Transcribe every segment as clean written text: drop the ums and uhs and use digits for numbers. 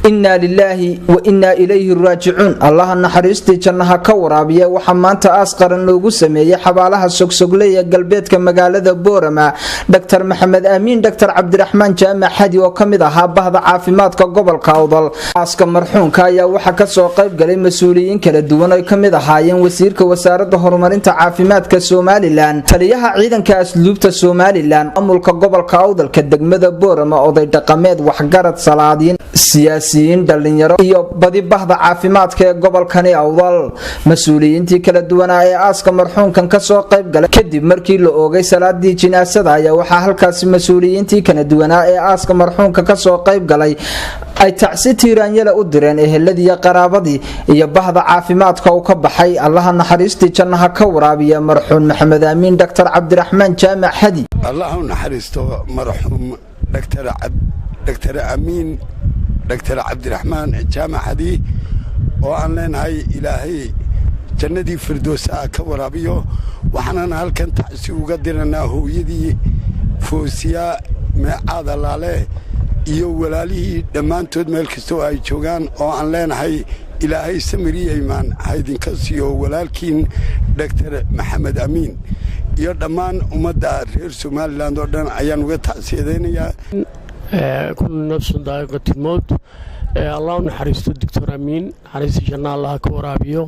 إنا لله وإنا إليه راجعون الله نحريستي جنها كورابيا وحمانتا أسقر النوغو سمية حبالها سوكسوغلية قلبيتك مقالة بورما دكتور محمد أمين دكتور عبد الرحمن جامع حدي وكمدها بهذا عافيماتك قبل كاوضل أسقر مرحون كايا وحكا سوقيب قلي مسؤولين كلا دونا كمدها ين وسيرك وسارة هرمانين عافيماتك سومالي لان تليها عيدا كأسلوبة سومالي لان أمولك قبل كاوضل كدقمدة بورما أوضي دقاميد وحقارة صلادين siyaasiyiin dhalinyaro iyo badi bahda caafimaadka ee gobolkani awdal mas'uuliyiintii kala duwan ee aaska marxuumkan ka soo qayb galay kadib markii la oogay salaadii jinaasada ayaa waxa halkaas mas'uuliyiintii kala duwan ee aaska marxuumka ka soo qayb galay ay tacsi tiiraanyada u direen eheladii iyo qaraabadii iyo bahda caafimaadka uu ka baxay allaha naxariistii jannaha ka waraabiya marxuum maxamed amiin dr cabdiraxmaan jaamac xadi allaha naxariisto marxuum dr amiin دكتور عبد الرحمن جامع حدي وأن هاي إلهي جندي فردوسا كورابيو وحنا هالكن تعسي وقدرنا هو يدي فوسيا ما عاد الله عليه يو ولالي دمان تود ملكستو هاي شوغان وأن هاي إلهي سمري إيمان هاي دينكسيو ولكن دكتور محمد أمين يو دمان أمدار رسومال لاندودن أيان وتعسي دينيا كل نفس ذائقة الموت الله نحرسته الدكتور أمين حرس جنا الله كورابيو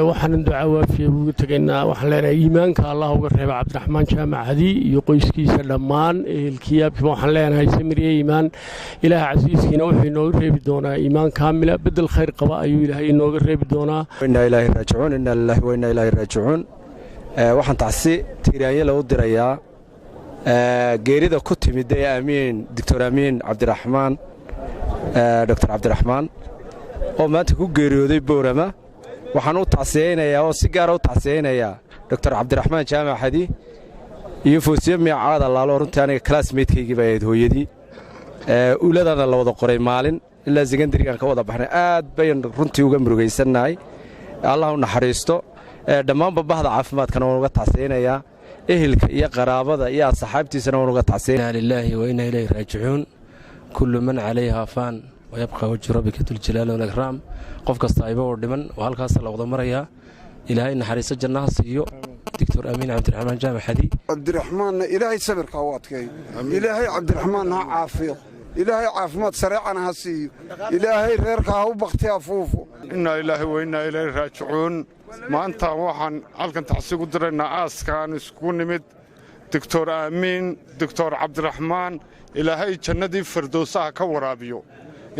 وحنا ندعو في وقتنا وحنا إيمانك الله وقرب عبد الرحمن جامع هذه يقيسكي سلمان الكياب وحنا هاي سمري إيمان إله عزيز كنوحي نور بدونا إيمان كاملة بدل خير قضاء إلهي نور بدونا إنا إلهي راجعون إنا لله وإنا إلهي راجعون وحنا تعسي تيرانيا لو دريا geerida ku timid ee amiin dr amiin cabdiraxmaan dr cabdiraxmaan oo maanta ku geeriyooday boorama waxaan u tacsiyeynayaa oo si gaar ah u tacsiyeynayaa dr cabdiraxmaan jaamac xadi iyo foosiye miicaada laalo runtii aniga classmate-kaygii baa ahayd hooyadii uladana la wada qoray maalin ilaa secondary-gan ka wada baxnay aad bayn runtii uga murugaysannahay allah u naxariisto dhammaanba bahda caafimaadkana waan uga tacsiyeynayaa إهلك يا قرابة يا صحابتي سنون وقطعسين لله وإنا إليه راجعون كل من عليها فان ويبقى وجه ربك ذو الجلال والإكرام قفك الصايبة والدمن وهالكاس الله وضمريا إلهي إن حريص الجنة سيو دكتور أمين عبد الرحمن جامع حدي عبد الرحمن إلهي سبر قواتك إلهي عبد الرحمن عافية إلهي عافمات سريعنا هسيو إلهي غيرك هو بختي أفوفو إنا إلهي وإنا إليه راجعون ما أنت waxaan halkan tacsi u dirayna aaskan isku nimid دكتور أمين دكتور عبد الرحمن إلهي جنة فردوسها كورابيو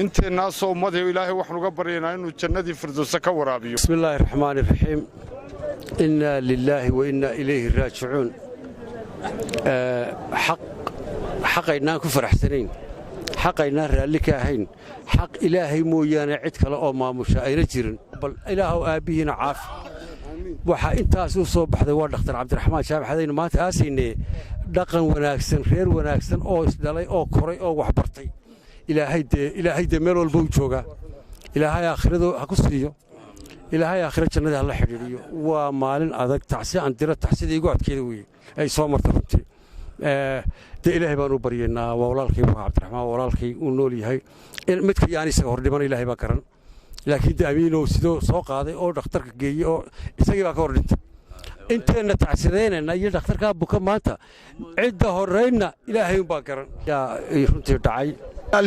أنت الناس ومده إلهي وحنا قبرينا إنه جنة فردوسها كورابيو بسم الله الرحمن الرحيم إنا لله وإنا إليه راجعون حقنا كفر حسنين حقنا رالك هين حق إلهي مويانا عدك لأوما مشاعر جرن بل إله آبينا عاف وحا انتاسو صوب حدا waa dhakhtar cabdiraxmaan shaab xadayna maanta aasine dhaqan wanaagsan reer wanaagsan oo isdalay oo koray oo wax bartay ilaahay de meel walba uu jooga ilaahay aakhirada ha ku siiyo ilaahay aakhira jannada la xiriiriyo waa maalin adag tacsi aan dira tacsida igu adkeeda weey ay soo martay runtii de ilaahay baan u baryeynaa walaalkay cabdiraxmaan walaalkay uu nool yahay midka yaani isaga hor dhiman ilaahay baa garan laakiin daamiino sidoo soo qaaday oo dhakhtarka geeyay oo isagii baa ka hor dhintay inteena tacsideynayna iyo dhakhtarka buka maanta cidda horeyna ilaahay baa garan yaa runtii dhacay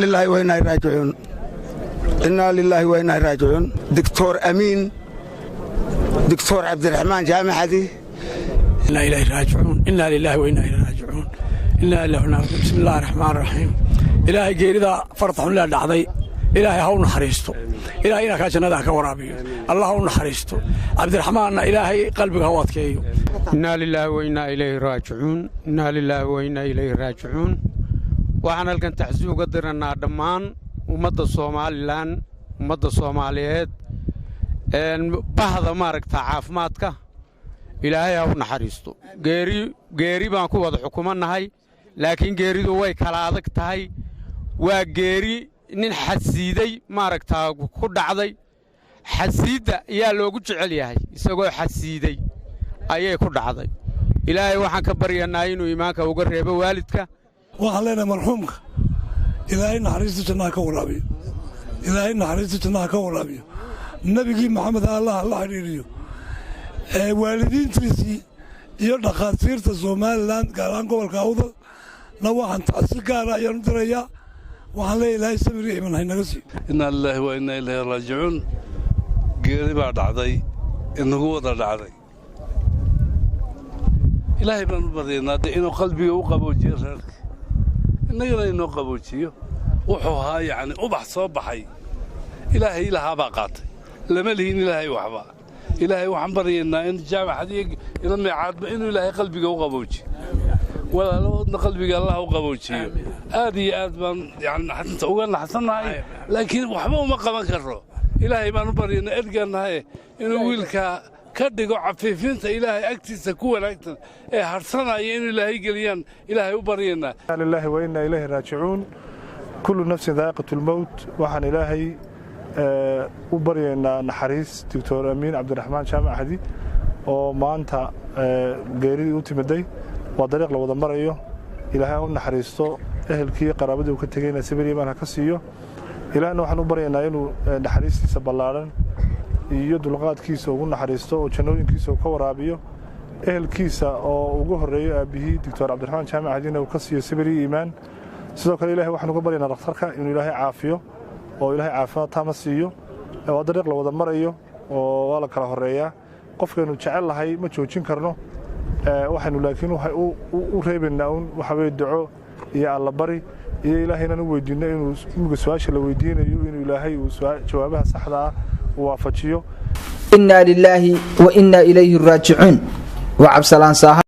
lillahi wa inna raaji'uun inna lillahi wa inna raaji'uun دكتور أمين دكتور عبد الرحمن جامع حدي إنا إليه راجعون إنا لله وإنا إليه راجعون إنا لله بسم الله الرحمن الرحيم إلهي جيردا فرط الله دعدي إلهي هون حريستو إلهي إنك جنة كورابي الله هون حريستو عبد الرحمن إلهي قلبك هواتك إنا لله وإنا إليه راجعون إنا لله وإنا إليه راجعون وحنا لكن تحزيو قدرنا دمان ومدى الصوماليلان ومدى الصوماليات بعض مارك عافماتك إلهي هون حريستو غيري بانكو وضع حكومة هاي لكن غيري دو وي كالادك تهي وغيري nin xasiiday maaragtaa ku dhacday xasiida ayaa loogu jecel yahay isagoo xasiiday ayay ku dhacday ilaahay waxaan ka baryanaa inuu iimaanka uga reebo waalidka waxaan leenahay marxuumka ilaahay naxariista jannada ka waraabiyo ilaahay naxariista jannaha ka waraabiyo nabigii maxamed allah la xiriiriyo waalidiintiisii iyo dhakhaatiirta somalilan gaar ahaan gobolka awdal na waxaan tacsi gaara ayaan u dirayaa waxaan leeyahay ilaahay sabir iyo iman haynaga siiyo inna lillahi wa inna ilayhi raajicuun geeri baa dhacday inagu wada dhacday ilaahay baan u baryaynaa de inuu qalbiga u qaboojiyo reerka innagana inoo qaboojiyo wuxuu ahaa yacni ubax soo baxay ilaahay lahaabaa qaatay lama lihin ilaahay waxba ilaahay waxaan baryaynaa in jaamacadiyo ina meecaadba inuu ilaahay qalbiga u qaboojiyo walaalahoodna qalbiga allah u qaboojiyo aad iyo aad baan yani uga naxsannahay laakiin waxba uma qaban karro ilaahay baan u baryaynaa ergaannahaye inuu wiilkaa ka dhigo cafiifinta ilaahay agtiisa ku wanaagsan ee harsanaya inuu ilaahay geliyaan ilaahay u baryaynaa lillahi wa inna ilayhi raajicuun kullu nafsin daa'iqatul mawt waxaan ilaahay u baryaynaa naxariis doctor amiin cabdiraxmaan jaamac xadi oo maanta geeridii u timiday waa dariiq la wada marayo ilaahay u naxariisto ehelkii qaraabadii uu ka tegayna sabir iimaan ha ka siiyo ilaahna waxaan u baryaynaa inuu naxariistiisa ballaaran iyo dulqaadkiisa ugu naxariisto oo jannooyinkiisa uu ka waraabiyo ehelkiisa oo ugu horreeyo aabbihii doctor cabdiraxmaan jaamac xadina uu ka siiyo sabir iyo iimaan sidoo kale ilaahay waxaan uga baryaynaa dhakhtarka inuu ilaahay caafiyo oo ilaahay caafimaad taama siiyo waa dariiq la wada marayo oo waa la kala horreeyaa qofkaynu jecel lahay ma joojin karno waxaynu laakiin u reebaynaa un waxa weye duco iyo allabari iyo ilaahaynan u weydiinno inuu imiga su-aasha la weydiinayo inuu ilaahay uu jawaabaha saxda ah waafajiyo inna lilaahi wa inna ilayhi raajicuun wa cabsalaan saaha